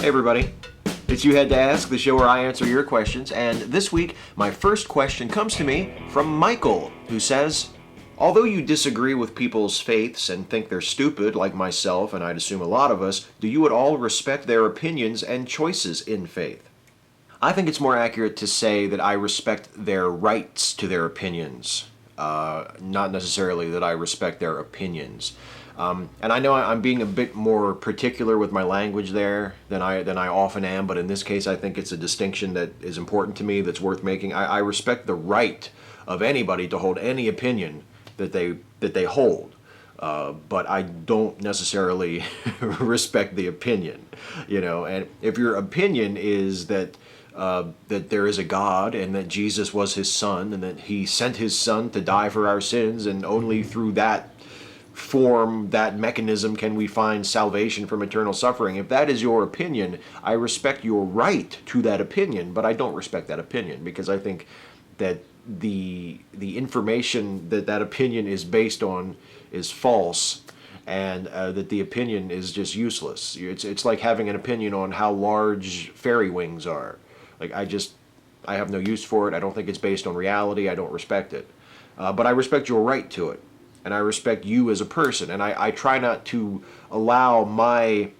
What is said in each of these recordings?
Hey everybody, it's You Had to Ask, the show where I answer your questions, and this week my first question comes to me from Michael, who says, although you disagree with people's faiths and think they're stupid, like myself and I'd assume a lot of us, do you at all respect their opinions and choices in faith? I think it's more accurate to say that I respect their rights to their opinions, not necessarily that I respect their opinions. And I know I'm being a bit more particular with my language there than I often am, but in this case I think it's a distinction that is important to me, that's worth making. I respect the right of anybody to hold any opinion that they hold. But I don't necessarily respect the opinion, and if your opinion is that there is a God and that Jesus was his son and that he sent his son to die for our sins, and only through that form, that mechanism, can we find salvation from eternal suffering. If that is your opinion, I respect your right to that opinion, but I don't respect that opinion because I think that the information that opinion is based on is false, and that the opinion is just useless. It's like having an opinion on how large fairy wings are. Like, I have no use for it. I don't think it's based on reality. I don't respect it. But I respect your right to it. And I respect you as a person. And I try not to allow my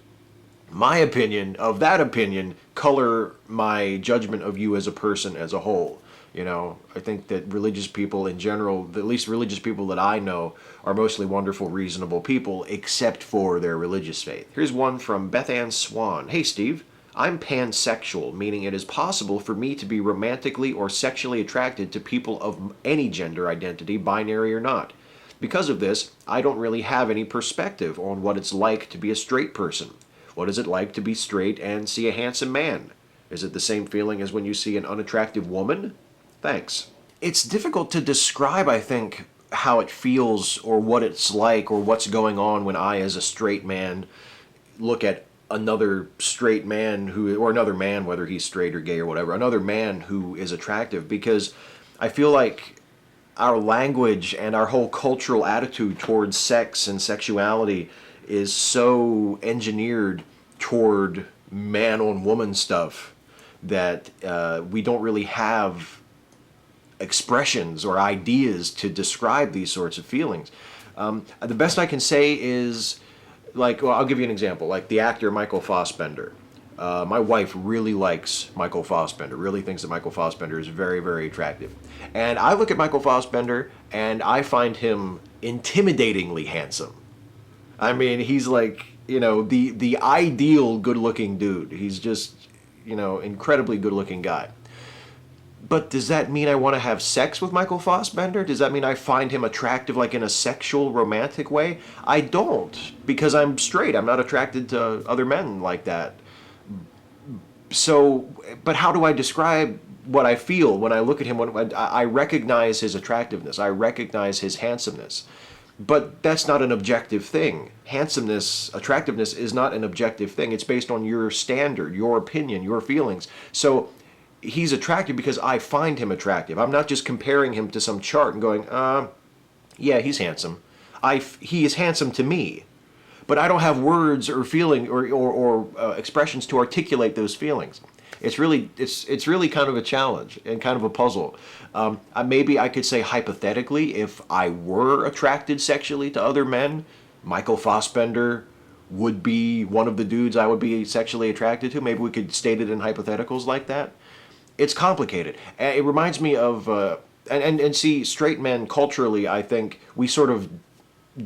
opinion of that opinion color my judgment of you as a person as a whole. I think that religious people in general, at least religious people that I know, are mostly wonderful, reasonable people, except for their religious faith. Here's one from Beth Ann Swan. Hey, Steve. I'm pansexual, meaning it is possible for me to be romantically or sexually attracted to people of any gender identity, binary or not. Because of this, I don't really have any perspective on what it's like to be a straight person. What is it like to be straight and see a handsome man? Is it the same feeling as when you see an unattractive woman? Thanks. It's difficult to describe, I think, how it feels or what it's like or what's going on when I, as a straight man, look at another straight man or another man, whether he's straight or gay or whatever, another man who is attractive, because I feel like our language and our whole cultural attitude towards sex and sexuality is so engineered toward man on woman stuff that we don't really have expressions or ideas to describe these sorts of feelings. The best I can say is, I'll give you an example, like the actor Michael Fassbender. My wife really likes Michael Fassbender, really thinks that Michael Fassbender is very, very attractive. And I look at Michael Fassbender and I find him intimidatingly handsome. I mean, he's like, the ideal good-looking dude. He's just, incredibly good-looking guy. But does that mean I want to have sex with Michael Fassbender? Does that mean I find him attractive, like in a sexual, romantic way? I don't, because I'm straight. I'm not attracted to other men like that. So, but how do I describe what I feel when I look at him? When I recognize his attractiveness. I recognize his handsomeness. But that's not an objective thing. Handsomeness, attractiveness is not an objective thing. It's based on your standard, your opinion, your feelings. So he's attractive because I find him attractive. I'm not just comparing him to some chart and going, yeah, he's handsome. He is handsome to me. But I don't have words or feeling or expressions to articulate those feelings. It's really kind of a challenge and kind of a puzzle. Maybe I could say hypothetically, if I were attracted sexually to other men, Michael Fassbender would be one of the dudes I would be sexually attracted to. Maybe we could state it in hypotheticals like that. It's complicated. It reminds me of, and see, straight men culturally, I think we sort of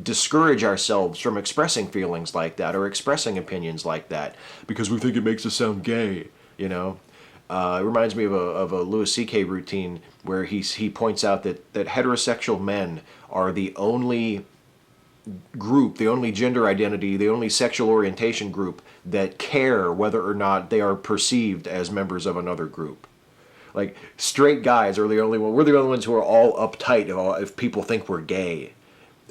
discourage ourselves from expressing feelings like that or expressing opinions like that because we think it makes us sound gay, It reminds me of a Louis C.K. routine where he points out that heterosexual men are the only group, the only gender identity, the only sexual orientation group that care whether or not they are perceived as members of another group. Like, straight guys are the only one. We're the only ones who are all uptight if people think we're gay.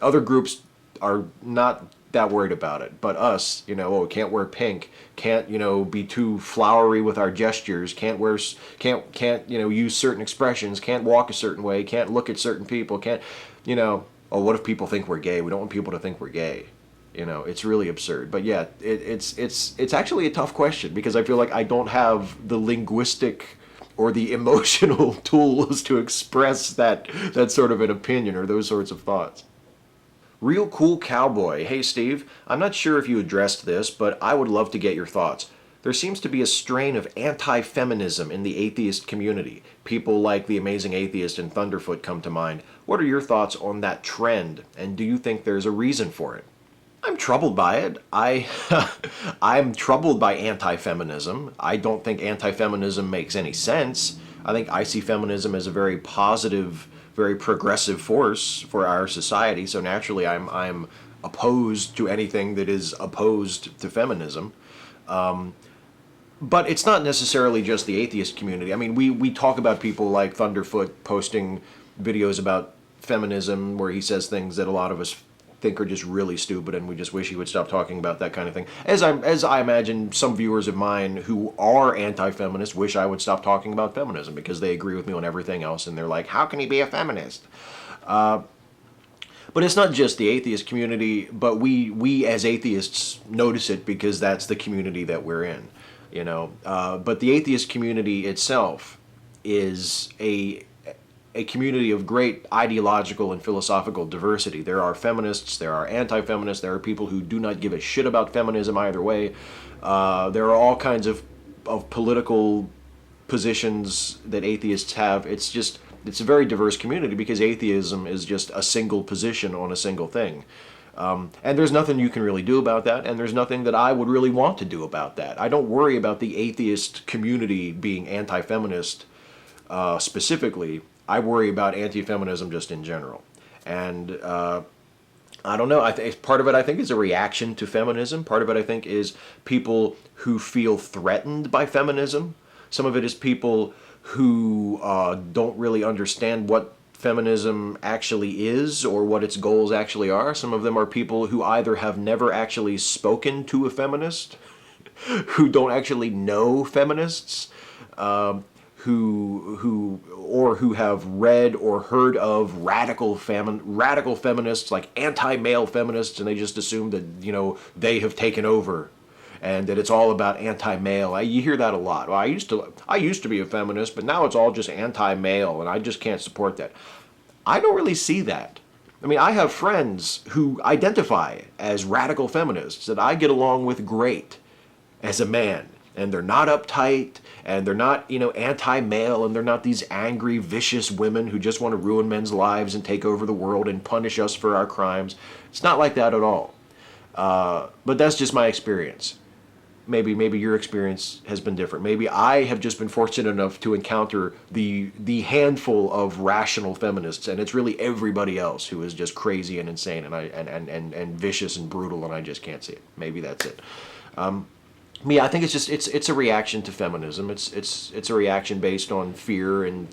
Other groups are not that worried about it, but us, can't wear pink, can't, be too flowery with our gestures, can't use certain expressions, can't walk a certain way, can't look at certain people, can't, what if people think we're gay? We don't want people to think we're gay. It's really absurd. But yeah, it's actually a tough question because I feel like I don't have the linguistic or the emotional tools to express that sort of an opinion or those sorts of thoughts. Real Cool Cowboy. Hey Steve, I'm not sure if you addressed this, but I would love to get your thoughts. There seems to be a strain of anti-feminism in the atheist community. People like the Amazing Atheist and Thunderfoot come to mind. What are your thoughts on that trend, and do you think there's a reason for it? I'm troubled by it. I'm troubled by anti-feminism. I don't think anti-feminism makes any sense. I think I see feminism as a very positive, very progressive force for our society. So naturally, I'm opposed to anything that is opposed to feminism. But it's not necessarily just the atheist community. I mean, we talk about people like Thunderfoot posting videos about feminism where he says things that a lot of us think are just really stupid, and we just wish he would stop talking about that kind of thing. As I imagine some viewers of mine who are anti-feminist wish I would stop talking about feminism because they agree with me on everything else, and they're like, how can he be a feminist? But it's not just the atheist community, but we as atheists notice it because that's the community that we're in, But the atheist community itself is a community of great ideological and philosophical diversity. There are feminists, there are anti-feminists, there are people who do not give a shit about feminism either way. There are all kinds of political positions that atheists have. It's a very diverse community because atheism is just a single position on a single thing. And there's nothing you can really do about that, and there's nothing that I would really want to do about that. I don't worry about the atheist community being anti-feminist specifically. I worry about anti-feminism just in general. And I don't know. Part of it, I think, is a reaction to feminism. Part of it, I think, is people who feel threatened by feminism. Some of it is people who don't really understand what feminism actually is or what its goals actually are. Some of them are people who either have never actually spoken to a feminist, who don't actually know feminists, who have read or heard of radical feminists, like anti-male feminists, and they just assume that they have taken over, and that it's all about anti-male. You hear that a lot. Well, I used to be a feminist, but now it's all just anti-male, and I just can't support that. I don't really see that. I mean, I have friends who identify as radical feminists that I get along with great as a man. And they're not uptight, and they're not, anti-male, and they're not these angry, vicious women who just want to ruin men's lives and take over the world and punish us for our crimes. It's not like that at all. But that's just my experience. Maybe your experience has been different. Maybe I have just been fortunate enough to encounter the handful of rational feminists, and it's really everybody else who is just crazy and insane and vicious and brutal, and I just can't see it. Maybe that's it. I think it's a reaction to feminism. It's a reaction based on fear and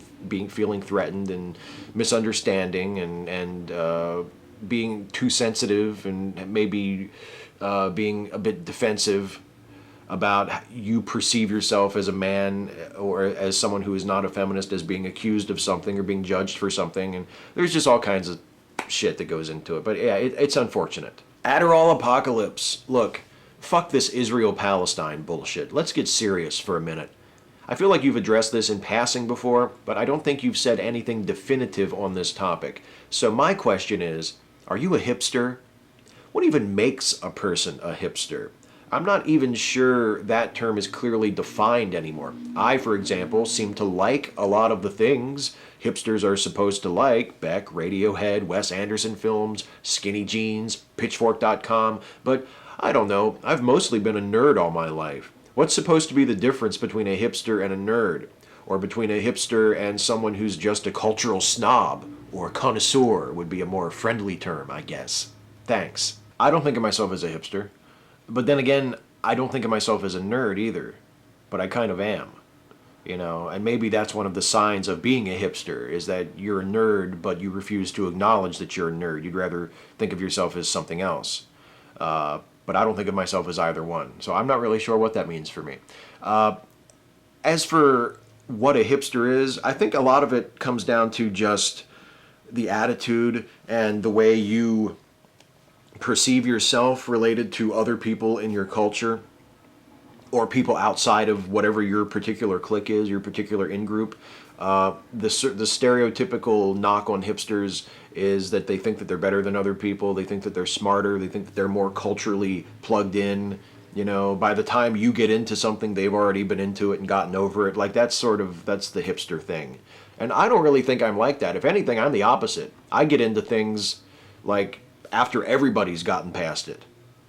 feeling threatened and misunderstanding and being too sensitive and maybe being a bit defensive about how you perceive yourself as a man or as someone who is not a feminist as being accused of something or being judged for something, and there's just all kinds of shit that goes into it. But yeah, it's unfortunate. Adderall apocalypse. Look. Fuck this Israel-Palestine bullshit. Let's get serious for a minute. I feel like you've addressed this in passing before, but I don't think you've said anything definitive on this topic. So my question is, are you a hipster? What even makes a person a hipster? I'm not even sure that term is clearly defined anymore. I, for example, seem to like a lot of the things hipsters are supposed to like: Beck, Radiohead, Wes Anderson films, skinny jeans, Pitchfork.com, but I don't know. I've mostly been a nerd all my life. What's supposed to be the difference between a hipster and a nerd? Or between a hipster and someone who's just a cultural snob? Or a connoisseur would be a more friendly term, I guess. Thanks. I don't think of myself as a hipster. But then again, I don't think of myself as a nerd either. But I kind of am. And maybe that's one of the signs of being a hipster, is that you're a nerd, but you refuse to acknowledge that you're a nerd. You'd rather think of yourself as something else. But I don't think of myself as either one. So I'm not really sure what that means for me. As for what a hipster is, I think a lot of it comes down to just the attitude and the way you perceive yourself related to other people in your culture, or people outside of whatever your particular clique is, your particular in-group. The stereotypical knock on hipsters is that they think that they're better than other people, they think that they're smarter, they think that they're more culturally plugged in. You know, by the time you get into something, they've already been into it and gotten over it. Like, that's the hipster thing. And I don't really think I'm like that. If anything, I'm the opposite. I get into things, like, after everybody's gotten past it.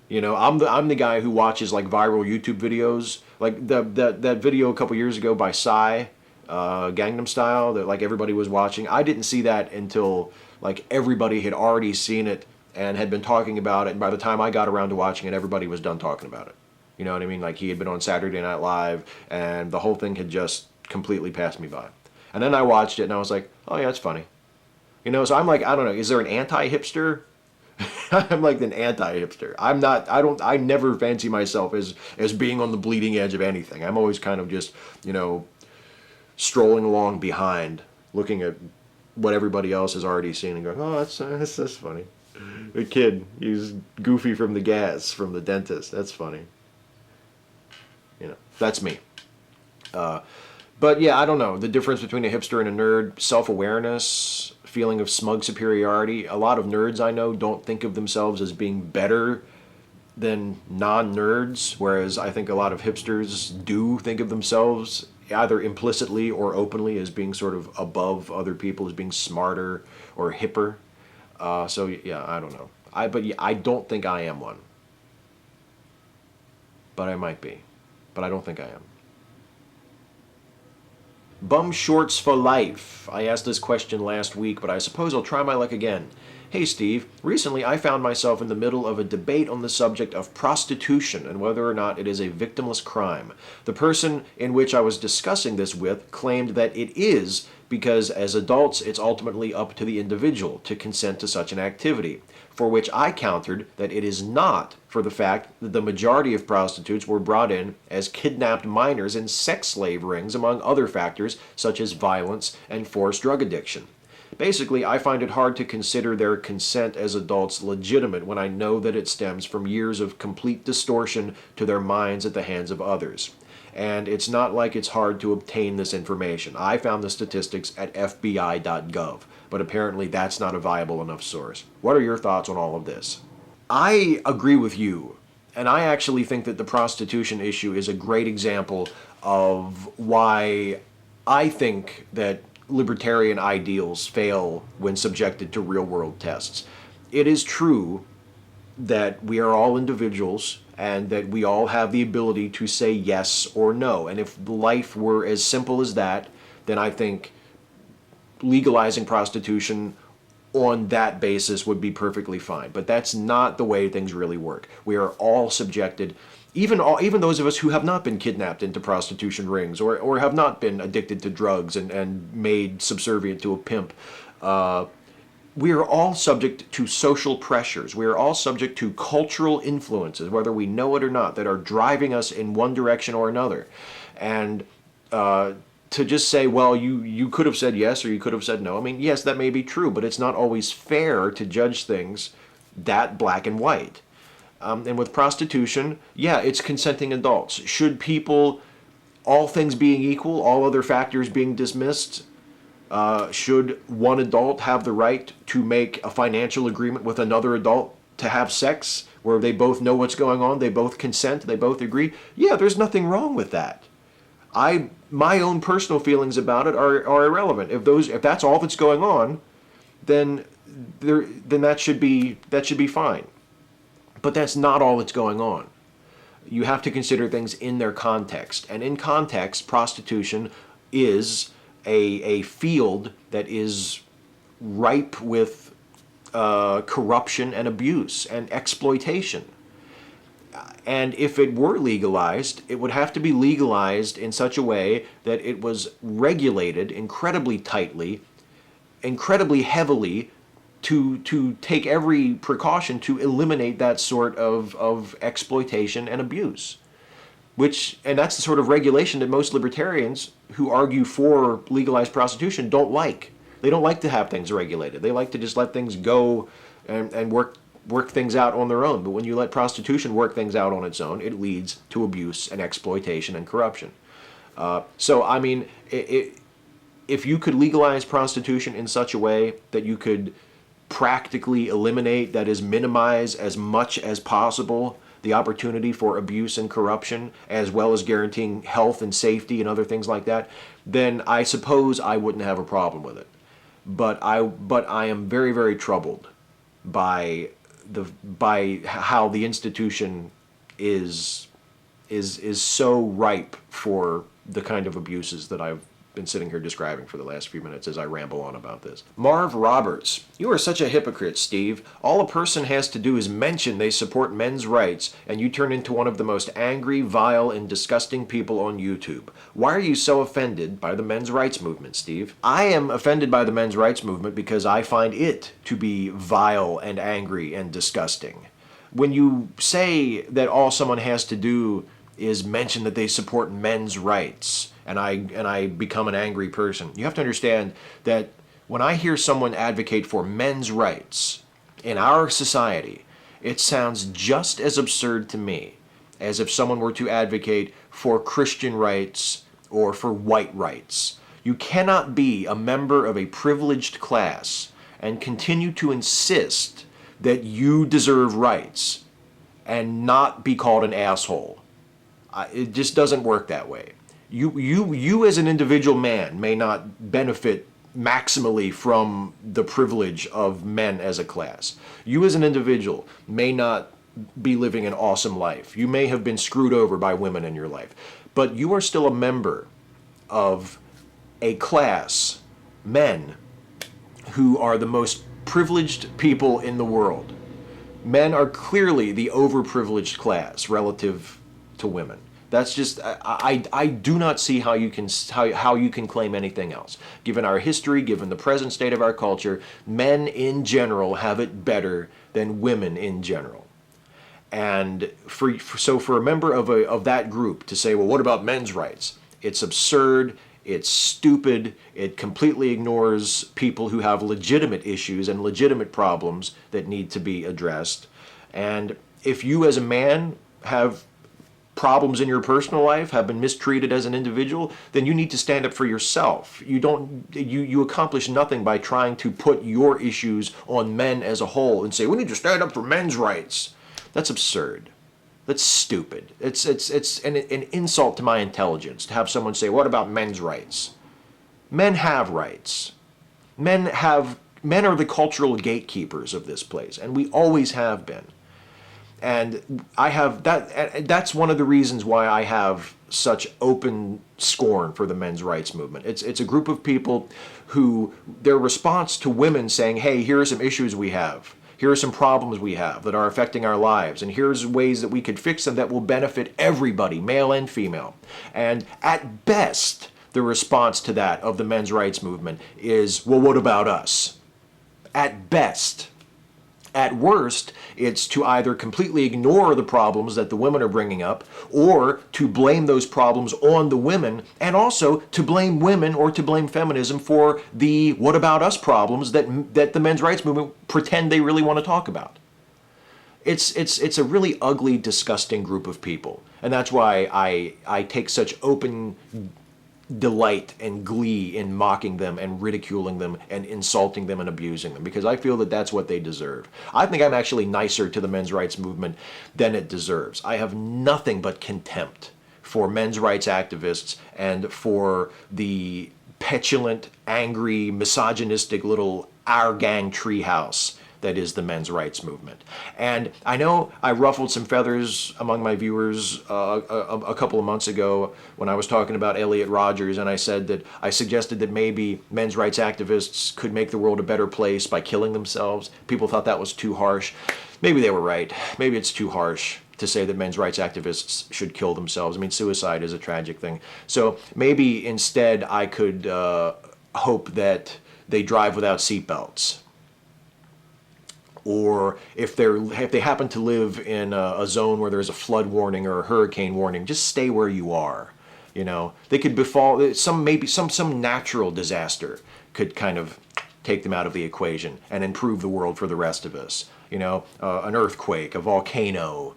You know, I'm the guy who watches, like, viral YouTube videos, like that video a couple years ago by Psy, Gangnam Style, that, like, everybody was watching. I didn't see that until, like, everybody had already seen it and had been talking about it, and by the time I got around to watching it, everybody was done talking about it. You know what I mean? Like, he had been on Saturday Night Live, and the whole thing had just completely passed me by. And then I watched it, and I was like, oh yeah, it's funny. You know, so I'm like, I don't know, is there an anti-hipster? I'm like an anti-hipster. I never fancy myself as being on the bleeding edge of anything. I'm always kind of just, you know, strolling along behind, looking at what everybody else has already seen and going, oh, that's funny. The kid, he's Goofy from the gas, from the dentist. That's funny. You know, that's me. But yeah, I don't know. The difference between a hipster and a nerd, self-awareness, feeling of smug superiority. A lot of nerds I know don't think of themselves as being better than non-nerds, whereas I think a lot of hipsters do think of themselves either implicitly or openly as being sort of above other people, as being smarter or hipper. So yeah, I don't know. I don't think I am one. But I might be. But I don't think I am. Bum shorts for life. I asked this question last week, but I suppose I'll try my luck again. Hey Steve, recently I found myself in the middle of a debate on the subject of prostitution and whether or not it is a victimless crime. The person in which I was discussing this with claimed that it is because as adults it's ultimately up to the individual to consent to such an activity, for which I countered that it is not, for the fact that the majority of prostitutes were brought in as kidnapped minors in sex slave rings, among other factors such as violence and forced drug addiction. Basically, I find it hard to consider their consent as adults legitimate when I know that it stems from years of complete distortion to their minds at the hands of others. And it's not like it's hard to obtain this information. I found the statistics at FBI.gov, but apparently that's not a viable enough source. What are your thoughts on all of this? I agree with you, and I actually think that the prostitution issue is a great example of why I think that libertarian ideals fail when subjected to real-world tests. It is true that we are all individuals and that we all have the ability to say yes or no. And if life were as simple as that, then I think legalizing prostitution on that basis would be perfectly fine. But that's not the way things really work. We are all subjected, even those of us who have not been kidnapped into prostitution rings or have not been addicted to drugs and made subservient to a pimp. We are all subject to social pressures. We are all subject to cultural influences, whether we know it or not, that are driving us in one direction or another. And to just say, well, you could have said yes or you could have said no. I mean, yes, that may be true, but it's not always fair to judge things that black and white. And with prostitution, yeah, it's consenting adults. Should people, all things being equal, all other factors being dismissed, should one adult have the right to make a financial agreement with another adult to have sex where they both know what's going on, they both consent, they both agree? Yeah, there's nothing wrong with that. My own personal feelings about it are irrelevant. If that's all that's going on, then that should be fine. But that's not all that's going on. You have to consider things in their context. And in context, prostitution is a field that is ripe with corruption and abuse and exploitation. And if it were legalized, it would have to be legalized in such a way that it was regulated incredibly tightly, incredibly heavily, to take every precaution to eliminate that sort of exploitation and abuse. And that's the sort of regulation that most libertarians who argue for legalized prostitution don't like. They don't like to have things regulated. They like to just let things go and work work things out on their own. But when you let prostitution work things out on its own, it leads to abuse and exploitation and corruption. So, I mean, if you could legalize prostitution in such a way that you could practically eliminate, that is, minimize as much as possible the opportunity for abuse and corruption, as well as guaranteeing health and safety and other things like that, then I suppose I wouldn't have a problem with it. But I am very, very troubled by how the institution is so ripe for the kind of abuses that I've been sitting here describing for the last few minutes as I ramble on about this. Marv Roberts, you are such a hypocrite, Steve. All a person has to do is mention they support men's rights, and you turn into one of the most angry, vile, and disgusting people on YouTube. Why are you so offended by the men's rights movement, Steve? I am offended by the men's rights movement because I find it to be vile and angry and disgusting. When you say that all someone has to do is mention that they support men's rights, and I become an angry person, you have to understand that when I hear someone advocate for men's rights in our society, it sounds just as absurd to me as if someone were to advocate for Christian rights or for white rights. You cannot be a member of a privileged class and continue to insist that you deserve rights and not be called an asshole. It just doesn't work that way. You as an individual man may not benefit maximally from the privilege of men as a class. You as an individual may not be living an awesome life. You may have been screwed over by women in your life, but you are still a member of a class, men, who are the most privileged people in the world. Men are clearly the overprivileged class relative to women. That's just, I do not see how you can claim anything else. Given our history, given the present state of our culture, men in general have it better than women in general. And so for a member of that group to say, well, what about men's rights? It's absurd, it's stupid, it completely ignores people who have legitimate issues and legitimate problems that need to be addressed. And if you as a man have problems in your personal life, have been mistreated as an individual, then you need to stand up for yourself. You accomplish nothing by trying to put your issues on men as a whole and say, we need to stand up for men's rights. That's absurd. That's stupid. It's an insult to my intelligence to have someone say, what about men's rights? Men have rights. Men are the cultural gatekeepers of this place, and we always have been. And that's one of the reasons why I have such open scorn for the men's rights movement. It's a group of people who, their response to women saying, hey, here are some issues we have. Here are some problems we have that are affecting our lives, and here's ways that we could fix them that will benefit everybody, male and female. And at best, the response to that of the men's rights movement is, well, what about us? At best. At worst, it's to either completely ignore the problems that the women are bringing up, or to blame those problems on the women, and also to blame women or to blame feminism for the what about us problems that the men's rights movement pretend they really want to talk about. It's a really ugly, disgusting group of people, and that's why I take such open delight and glee in mocking them and ridiculing them and insulting them and abusing them, because I feel that that's what they deserve. I think I'm actually nicer to the men's rights movement than it deserves. I have nothing but contempt for men's rights activists and for the petulant, angry, misogynistic little our gang treehouse that is the men's rights movement. And I know I ruffled some feathers among my viewers a couple of months ago when I was talking about Elliot Rodgers, and I suggested that maybe men's rights activists could make the world a better place by killing themselves. People thought that was too harsh. Maybe they were right. Maybe it's too harsh to say that men's rights activists should kill themselves. I mean, suicide is a tragic thing. So maybe instead I could hope that they drive without seatbelts. Or if they happen to live in a zone where there's a flood warning or a hurricane warning, just stay where you are. You know, they could befall some natural disaster could kind of take them out of the equation and improve the world for the rest of us. You know, an earthquake, a volcano,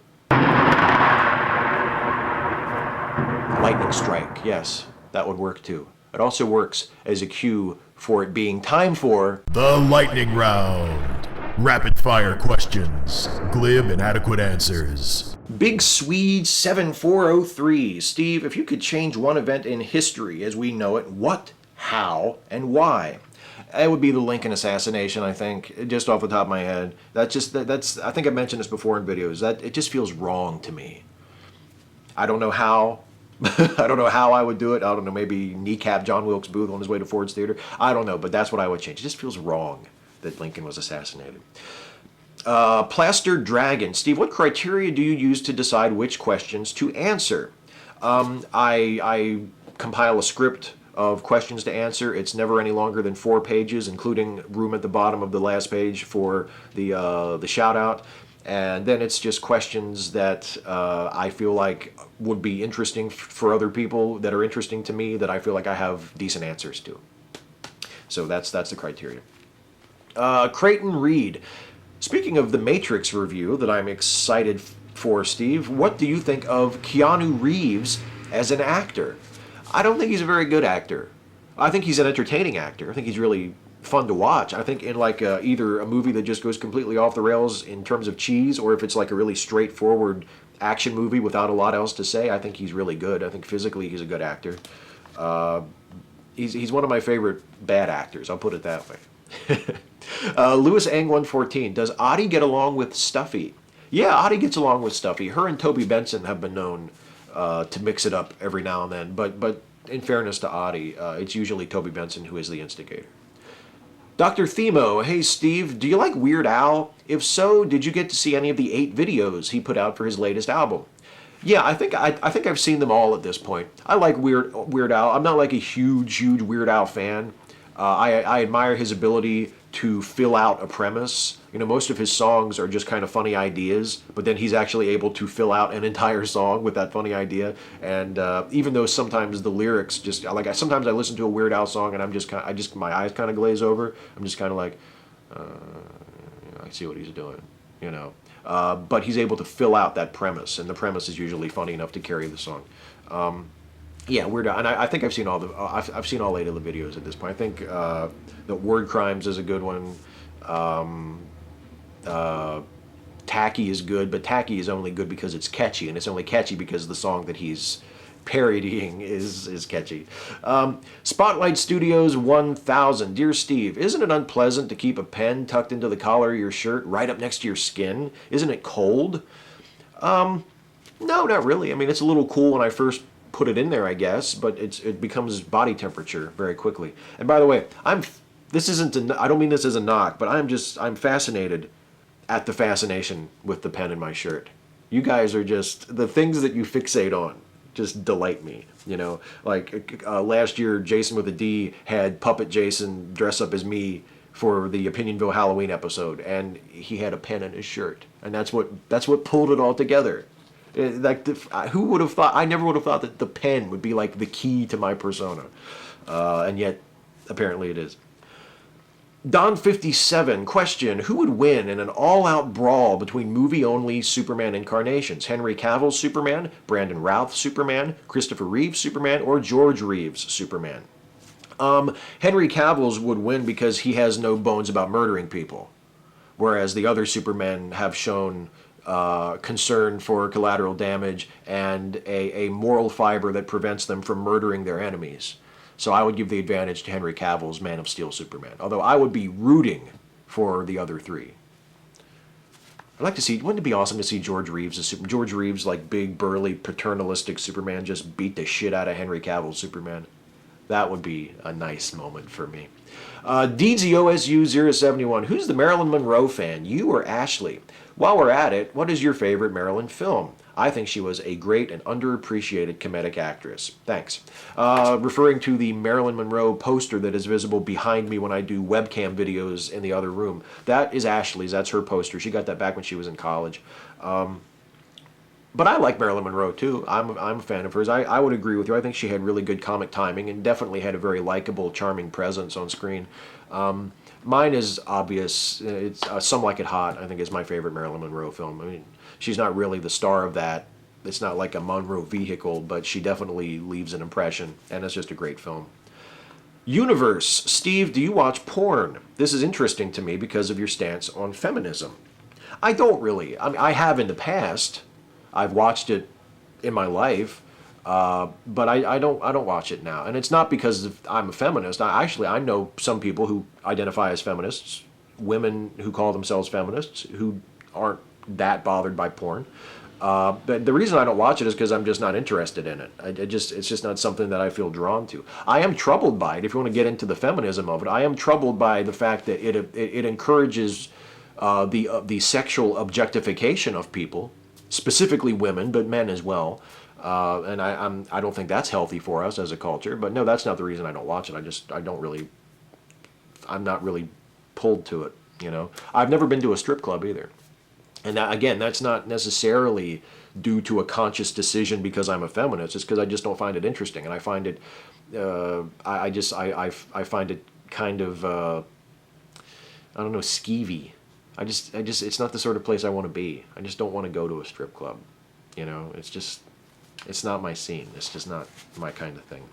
lightning strike. Yes, that would work too. It also works as a cue for it being time for the lightning round. Rapid fire questions, glib and adequate answers. Big Swede 7403. Steve, if you could change one event in history as we know it, what, how, and why? It would be the Lincoln assassination, I think, just off the top of my head. That's I think I mentioned this before in videos. That it just feels wrong to me. I don't know how. I don't know how I would do it. I don't know, maybe kneecap John Wilkes Booth on his way to Ford's Theater. I don't know, but that's what I would change. It just feels wrong that Lincoln was assassinated. Plaster Dragon. Steve, what criteria do you use to decide which questions to answer? I compile a script of questions to answer. It's never any longer than 4 pages, including room at the bottom of the last page for the shout-out. And then it's just questions that I feel like would be interesting for other people, that are interesting to me, that I feel like I have decent answers to. So that's the criteria. Creighton Reed. Speaking of the Matrix review that I'm excited for, Steve, what do you think of Keanu Reeves as an actor? I don't think he's a very good actor. I think he's an entertaining actor. I think he's really fun to watch. I think in like either a movie that just goes completely off the rails in terms of cheese, or if it's like a really straightforward action movie without a lot else to say, I think he's really good. I think physically he's a good actor. He's one of my favorite bad actors, I'll put it that way. Lewis Ang 114. Does Audie get along with Stuffy? Yeah, Audie gets along with Stuffy. Her and Toby Benson have been known to mix it up every now and then, but in fairness to Audie, it's usually Toby Benson who is the instigator. Dr. Themo. Hey Steve, do you like Weird Al? If so, did you get to see any of the 8 videos he put out for his latest album? Yeah, I think I've seen them all at this point. I like Weird Al. I'm not like a huge Weird Al fan. I admire his ability to fill out a premise. You know, most of his songs are just kind of funny ideas, but then he's actually able to fill out an entire song with that funny idea. And even though sometimes the lyrics just like, sometimes I listen to a Weird Al song and my eyes kind of glaze over. I'm just kind of like, I see what he's doing, you know. But he's able to fill out that premise, and the premise is usually funny enough to carry the song. Yeah, Weird Al, and I think I've seen all I've seen all 8 of the videos at this point. I think the Word Crimes is a good one. Tacky is good, but Tacky is only good because it's catchy, and it's only catchy because the song that he's parodying is catchy. Spotlight Studios 1000. Dear Steve, isn't it unpleasant to keep a pen tucked into the collar of your shirt right up next to your skin? Isn't it cold? No, not really. I mean, it's a little cool when I first put it in there, I guess, but it becomes body temperature very quickly. And by the way, I don't mean this as a knock, but I'm fascinated at the fascination with the pen in my shirt. You guys are just, the things that you fixate on just delight me, you know. Like last year, Jason with a D had Puppet Jason dress up as me for the Opinionville Halloween episode, and he had a pen in his shirt, and that's what pulled it all together. Like, who would have thought? I never would have thought that the pen would be like the key to my persona, and yet apparently it is. Don 57. Question: who would win in an all-out brawl between movie-only Superman incarnations? Henry Cavill's Superman, Brandon Routh's Superman, Christopher Reeve's Superman, or George Reeves' Superman? Henry Cavill's would win because he has no bones about murdering people, whereas the other Supermen have shown concern for collateral damage and a moral fiber that prevents them from murdering their enemies. So I would give the advantage to Henry Cavill's Man of Steel Superman, although I would be rooting for the other 3. I'd like to see, wouldn't it be awesome to see George Reeves, like big, burly, paternalistic Superman, just beat the shit out of Henry Cavill's Superman? That would be a nice moment for me. DZOSU071. Who's the Marilyn Monroe fan, you or Ashley? While we're at it, what is your favorite Marilyn film? I think she was a great and underappreciated comedic actress. Thanks. Referring to the Marilyn Monroe poster that is visible behind me when I do webcam videos in the other room. That is Ashley's. That's her poster. She got that back when she was in college. But I like Marilyn Monroe too. I'm a fan of hers. I would agree with you. I think she had really good comic timing and definitely had a very likable, charming presence on screen. Mine is obvious. It's Some Like It Hot, I think, is my favorite Marilyn Monroe film. I mean, she's not really the star of that. It's not like a Monroe vehicle, but she definitely leaves an impression, and it's just a great film. Universe. Steve, do you watch porn? This is interesting to me because of your stance on feminism. I don't really. I mean, I have in the past. I've watched it in my life, but I don't watch it now. And it's not because I'm a feminist. I know some people who identify as feminists, women who call themselves feminists, who aren't that bothered by porn. But the reason I don't watch it is because I'm just not interested in it. It's just not something that I feel drawn to. I am troubled by it. If you want to get into the feminism of it, I am troubled by the fact that it encourages the sexual objectification of people, specifically women, but men as well. And I don't think that's healthy for us as a culture. But no, that's not the reason I don't watch it. I'm not really pulled to it. You know, I've never been to a strip club either. And that, again, that's not necessarily due to a conscious decision because I'm a feminist. It's because I just don't find it interesting, and I find it, I find it kind of, I don't know, skeevy. It's not the sort of place I want to be. I just don't want to go to a strip club. You know, it's not my scene. It's just not my kind of thing.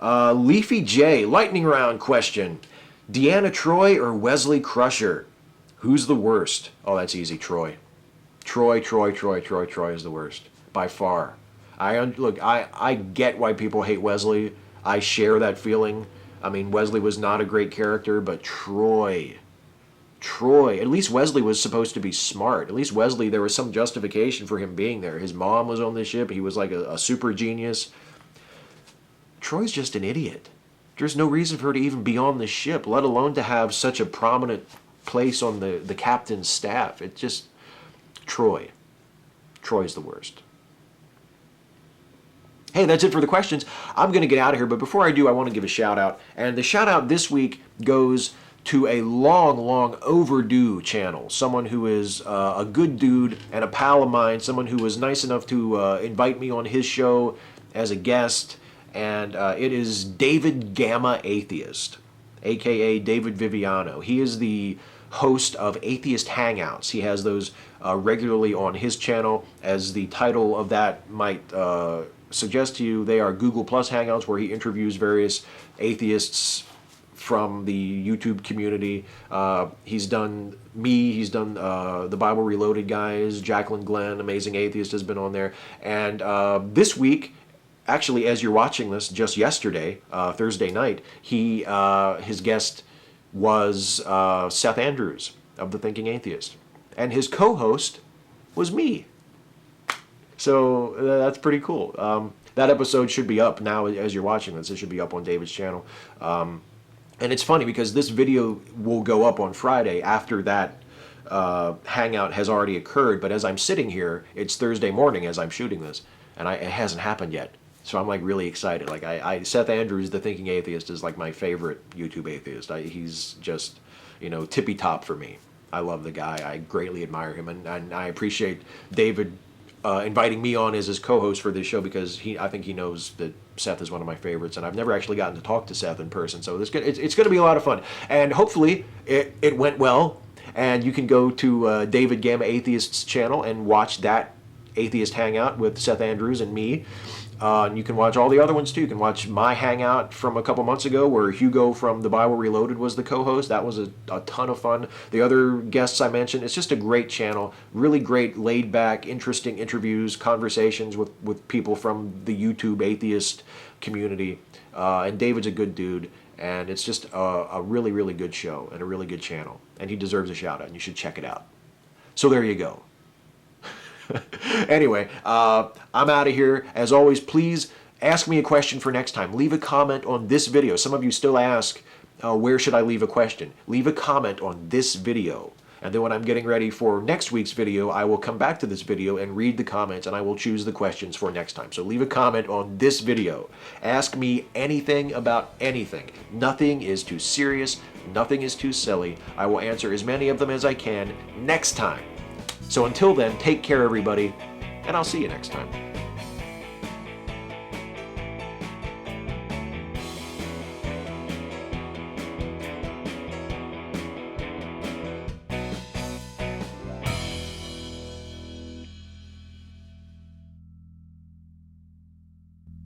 Leafy J, lightning round question: Deanna Troi or Wesley Crusher? Who's the worst? Oh, that's easy. Troy. Troy is the worst by far. I get why people hate Wesley. I share that feeling. I mean, Wesley was not a great character, but Troy. At least Wesley was supposed to be smart. At least Wesley, there was some justification for him being there. His mom was on the ship. He was like a super genius. Troy's just an idiot. There's no reason for her to even be on the ship, let alone to have such a prominent place on the captain's staff. It just... Troy's the worst. Hey, that's it for the questions. I'm going to get out of here, but before I do, I want to give a shout out. And the shout out this week goes to a long overdue channel. Someone who is a good dude and a pal of mine. Someone who was nice enough to invite me on his show as a guest. And it is David GammaAtheist, a.k.a. David Viviano. He is the host of Atheist Hangouts. He has those regularly on his channel. As the title of that might suggest to you, they are Google Plus Hangouts, where he interviews various atheists from the YouTube community. He's done me, he's done the Bible Reloaded guys, Jacqueline Glenn, Amazing Atheist, has been on there. And this week, actually, as you're watching this, just yesterday, Thursday night, his guest was Seth Andrews of the Thinking Atheist. And his co-host was me. So that's pretty cool. That episode should be up now as you're watching this. It should be up on David's channel. And it's funny because this video will go up on Friday after that hangout has already occurred. But as I'm sitting here, it's Thursday morning as I'm shooting this. And it hasn't happened yet. So I'm like really excited. Like Seth Andrews, the Thinking Atheist, is like my favorite YouTube atheist. He's just, tippy top for me. I love the guy. I greatly admire him, and I appreciate David inviting me on as his co-host for this show because I think he knows that Seth is one of my favorites, and I've never actually gotten to talk to Seth in person. So it's going to be a lot of fun, and hopefully it went well. And you can go to David GammaAtheist's channel and watch that Atheist Hangout with Seth Andrews and me. And you can watch all the other ones too. You can watch my hangout from a couple months ago where Hugo from the Bible Reloaded was the co-host. That was a ton of fun. The other guests I mentioned, it's just a great channel. Really great, laid-back, interesting interviews, conversations with people from the YouTube atheist community. And David's a good dude. And it's just a really, really good show and a really good channel. And he deserves a shout-out, and you should check it out. So there you go. Anyway, I'm out of here. As always, please ask me a question for next time. Leave a comment on this video. Some of you still ask, where should I leave a question? Leave a comment on this video. And then when I'm getting ready for next week's video, I will come back to this video and read the comments, and I will choose the questions for next time. So leave a comment on this video. Ask me anything about anything. Nothing is too serious. Nothing is too silly. I will answer as many of them as I can next time. So until then, take care, everybody, and I'll see you next time.